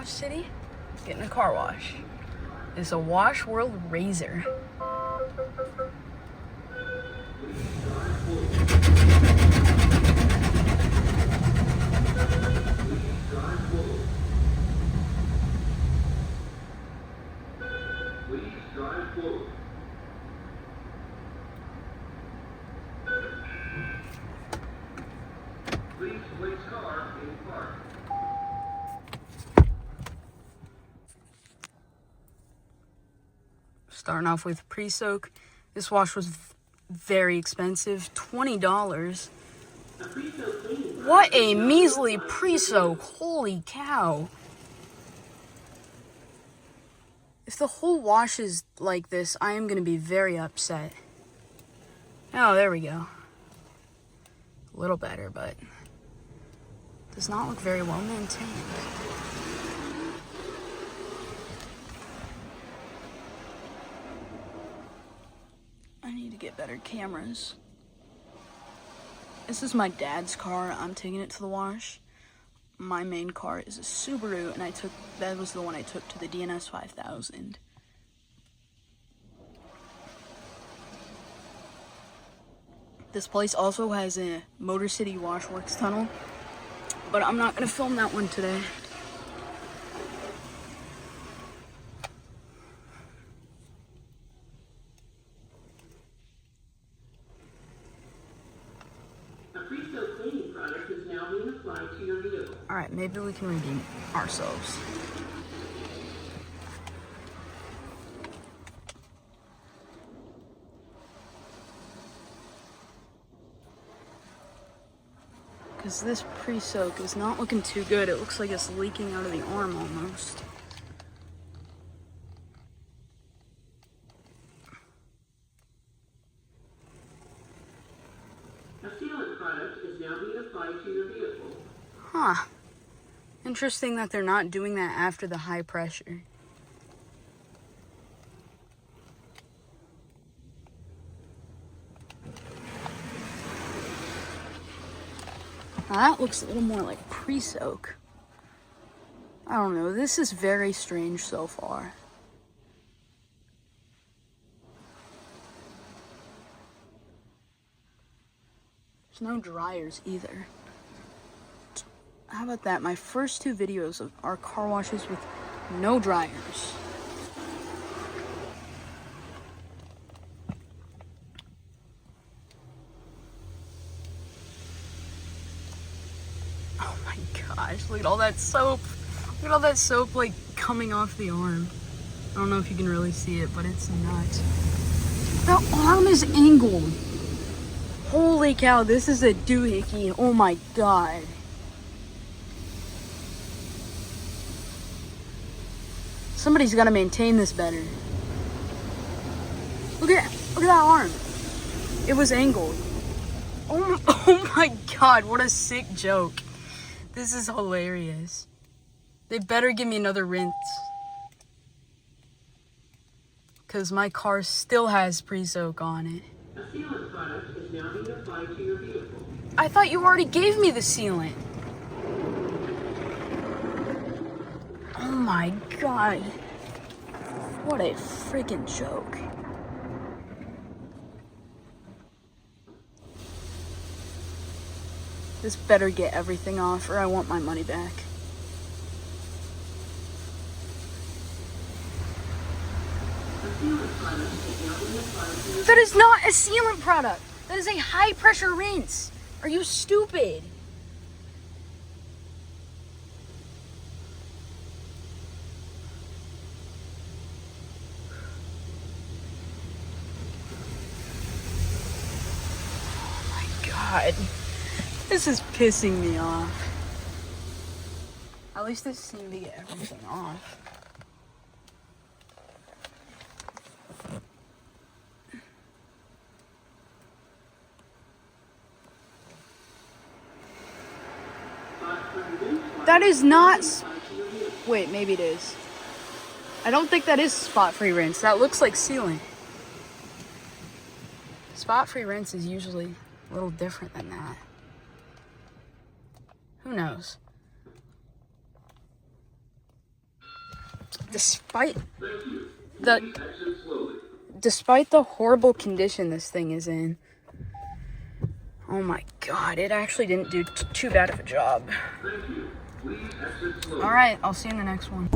Wash City, getting a car wash. It's a Washworld Razor. Please place car in park. Starting off with pre-soak. This wash was very expensive, $20. What a measly pre-soak, holy cow. If the whole wash is like this, I am going to be very upset. Oh, there we go. A little better, but does not look very well maintained. I need to get better cameras. This is my dad's car. I'm taking it to the wash. My main car is a Subaru, and that was the one I took to the DNS 5000. This place also has a Motor City Washworks tunnel, but I'm not gonna film that one today. Alright, maybe we can redeem ourselves. Because this pre-soak is not looking too good. It looks like it's leaking out of the arm almost. A sealant product is now being applied to your vehicle. Huh. Interesting that they're not doing that after the high pressure. Now that looks a little more like pre-soak. I don't know. This is very strange so far. There's no dryers either. How about that? My first two videos are car washes with no dryers. Oh my gosh, look at all that soap. Look at all that soap like coming off the arm. I don't know if you can really see it, but it's nuts. The arm is angled. Holy cow, this is a doohickey. Oh my god. Somebody's got to maintain this better. Look at that arm. It was angled. Oh my god, what a sick joke. This is hilarious. They better give me another rinse. Because my car still has pre-soak on it. A sealant product is now being applied to your vehicle. I thought you already gave me the sealant. Oh my god. What a freaking joke. This better get everything off or I want my money back. That is not a sealant product. That is a high pressure rinse. Are you stupid? God, this is pissing me off. At least this seemed to get everything off. That is not... Wait, maybe it is. I don't think that is spot-free rinse. That looks like sealant. Spot-free rinse is usually a little different than that. Who knows? Despite Thank you. the Exit slowly. despite the horrible condition this thing is in. Oh my god, it actually didn't do too bad of a job. Thank you. Please exit slowly. Alright, I'll see you in the next one.